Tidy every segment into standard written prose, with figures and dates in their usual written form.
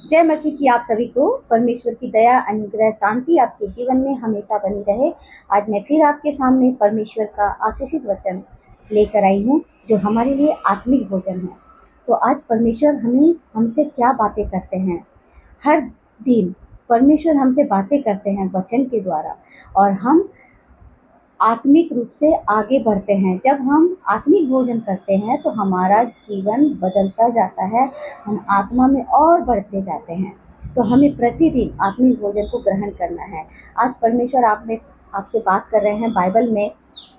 जय मसीह की आप सभी को। परमेश्वर की दया, अनुग्रह, शांति आपके जीवन में हमेशा बनी रहे। आज मैं फिर आपके सामने परमेश्वर का आशीषित वचन लेकर आई हूँ, जो हमारे लिए आत्मिक भोजन है। तो आज परमेश्वर हमसे क्या बातें करते हैं। हर दिन परमेश्वर हमसे बातें करते हैं वचन के द्वारा, और हम आत्मिक रूप से आगे बढ़ते हैं। जब हम आत्मिक भोजन करते हैं तो हमारा जीवन बदलता जाता है, हम आत्मा में और बढ़ते जाते हैं। तो हमें प्रतिदिन आत्मिक भोजन को ग्रहण करना है। आज परमेश्वर आपसे बात कर रहे हैं बाइबल में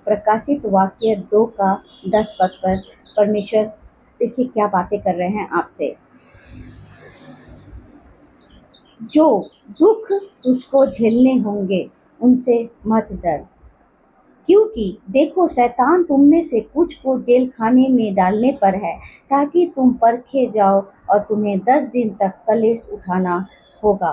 प्रकाशित वाक्य 2 का 10 पद पर। परमेश्वर देखिए क्या बातें कर रहे हैं आपसे। जो दुख तुझको झेलने होंगे उनसे मत डर, क्योंकि देखो शैतान तुम में से कुछ को जेल खाने में डालने पर है, ताकि तुम परखे जाओ और तुम्हें 10 दिन तक कलेश उठाना होगा।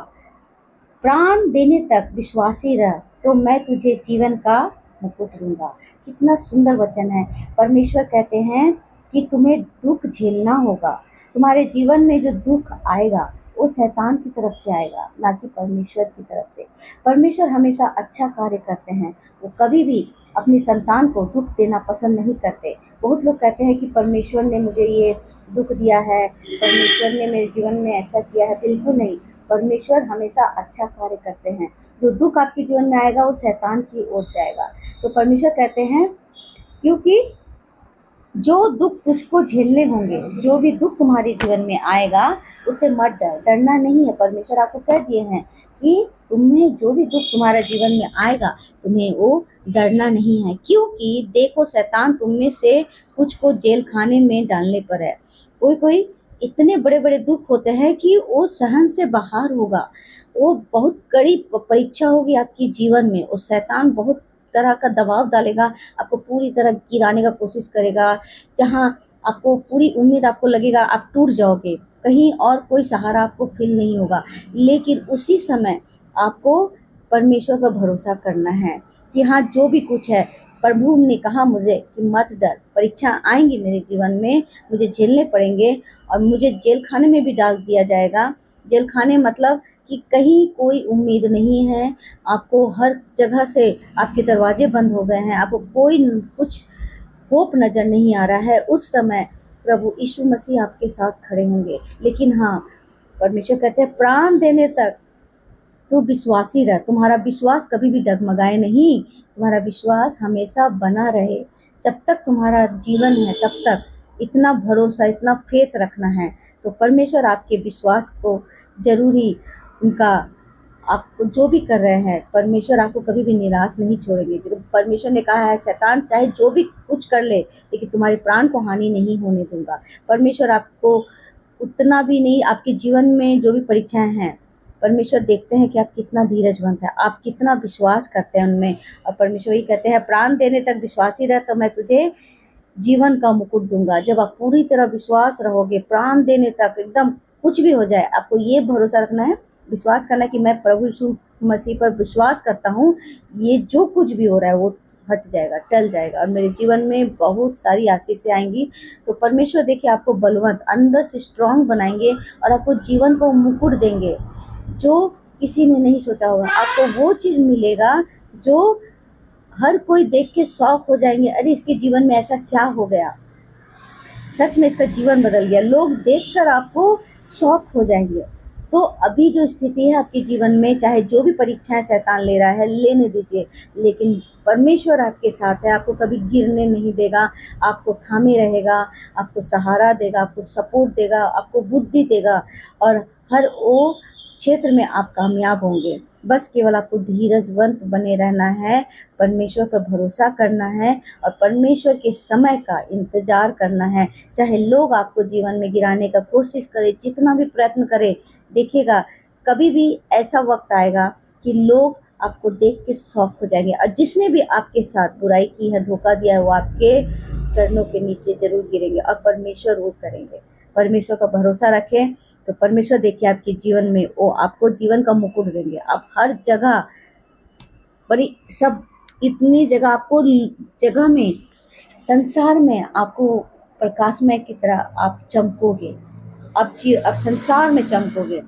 प्राण देने तक विश्वासी रह, तो मैं तुझे जीवन का मुकुट दूंगा। कितना सुंदर वचन है। परमेश्वर कहते हैं कि तुम्हें दुख झेलना होगा। तुम्हारे जीवन में जो दुख आएगा वो शैतान की तरफ से आएगा, ना कि परमेश्वर की तरफ से। परमेश्वर हमेशा अच्छा कार्य करते हैं। वो कभी भी अपनी संतान को दुख देना पसंद नहीं करते। बहुत लोग कहते हैं कि परमेश्वर ने मुझे ये दुख दिया है, परमेश्वर ने मेरे जीवन में ऐसा किया है। बिल्कुल नहीं। परमेश्वर हमेशा अच्छा कार्य करते हैं। जो दुख आपके जीवन में आएगा वो शैतान की ओर से आएगा। तो परमेश्वर कहते हैं क्योंकि जो दुख तुझको झेलने होंगे, जो भी दुख तुम्हारे जीवन में आएगा उससे मत डर। डरना नहीं है। परमेश्वर आपको कह दिए हैं कि तुम्हें जो भी दुख तुम्हारे जीवन में आएगा तुम्हें वो डरना नहीं है, क्योंकि देखो शैतान तुम में से कुछ को जेल खाने में डालने पर है। कोई कोई इतने बड़े बड़े दुख होते हैं कि वो सहन से बाहर होगा। वो बहुत कड़ी परीक्षा होगी आपके जीवन में। वो शैतान बहुत तरह का दबाव डालेगा, आपको पूरी तरह गिराने का कोशिश करेगा। जहाँ आपको पूरी उम्मीद, आपको लगेगा आप टूट जाओगे, कहीं और कोई सहारा आपको फील नहीं होगा। लेकिन उसी समय आपको परमेश्वर पर भरोसा करना है कि हाँ, जो भी कुछ है प्रभु ने कहा मुझे कि मत डर। परीक्षा आएंगी मेरे जीवन में, मुझे झेलने पड़ेंगे और मुझे जेल खाने में भी डाल दिया जाएगा। जेल खाने मतलब कि कहीं कोई उम्मीद नहीं है, आपको हर जगह से आपके दरवाजे बंद हो गए हैं, आपको कोई कुछ होप नज़र नहीं आ रहा है। उस समय प्रभु यीशु मसीह आपके साथ खड़े होंगे। लेकिन हाँ, परमेश्वर कहते हैं प्राण देने तक तो विश्वासी रह। तुम्हारा विश्वास कभी भी डगमगाए नहीं, तुम्हारा विश्वास हमेशा बना रहे। जब तक तुम्हारा जीवन है तब तक इतना भरोसा, इतना फेथ रखना है। तो परमेश्वर आपके विश्वास को जरूरी उनका, आप जो भी कर रहे हैं परमेश्वर आपको कभी भी निराश नहीं छोड़ेंगे। क्योंकि परमेश्वर ने कहा है शैतान चाहे जो भी कुछ कर ले, लेकिन तुम्हारे प्राण को हानि नहीं होने दूंगा। परमेश्वर आपको उतना भी नहीं, आपके जीवन में जो भी परीक्षाएं हैं परमेश्वर देखते हैं कि आप कितना धीरजवंत है, आप कितना विश्वास करते हैं उनमें। और परमेश्वर ही कहते हैं प्राण देने तक विश्वासी रह, तो मैं तुझे जीवन का मुकुट दूंगा। जब आप पूरी तरह विश्वास रहोगे, प्राण देने तक, एकदम कुछ भी हो जाए, आपको ये भरोसा रखना है, विश्वास करना है कि मैं प्रभु यीशु मसीह पर विश्वास करता हूँ, ये जो कुछ भी हो रहा है वो हट जाएगा, टल जाएगा और मेरे जीवन में बहुत सारी आशीषें आएंगी। तो परमेश्वर देखिए आपको बलवंत, अंदर से स्ट्रांग बनाएंगे और आपको जीवन को मुकुट देंगे जो किसी ने नहीं सोचा होगा। आपको वो चीज़ मिलेगा जो हर कोई देख के शॉक हो जाएंगे, अरे इसके जीवन में ऐसा क्या हो गया, सच में इसका जीवन बदल गया। लोग देखकर आपको शॉक हो जाएंगे। तो अभी जो स्थिति है आपके जीवन में, चाहे जो भी परीक्षाएं शैतान ले रहा है लेने दीजिए, लेकिन परमेश्वर आपके साथ है, आपको कभी गिरने नहीं देगा, आपको थामे रहेगा, आपको सहारा देगा, आपको सपोर्ट देगा, आपको बुद्धि देगा और हर वो क्षेत्र में आप कामयाब होंगे। बस केवल आपको धीरजवंत बने रहना है, परमेश्वर पर भरोसा करना है और परमेश्वर के समय का इंतजार करना है। चाहे लोग आपको जीवन में गिराने का कोशिश करें, जितना भी प्रयत्न करें, देखिएगा कभी भी ऐसा वक्त आएगा कि लोग आपको देख के शॉक हो जाएंगे और जिसने भी आपके साथ बुराई की है, धोखा दिया है, वो आपके चरणों के नीचे जरूर गिरेंगे और परमेश्वर वो करेंगे। परमेश्वर का भरोसा रखें तो परमेश्वर देखिए आपके जीवन में वो आपको जीवन का मुकुट देंगे। आप हर जगह बड़ी सब इतनी जगह, आपको जगह में, संसार में आपको प्रकाशमय की तरह आप चमकोगे। आप संसार में चमकोगे।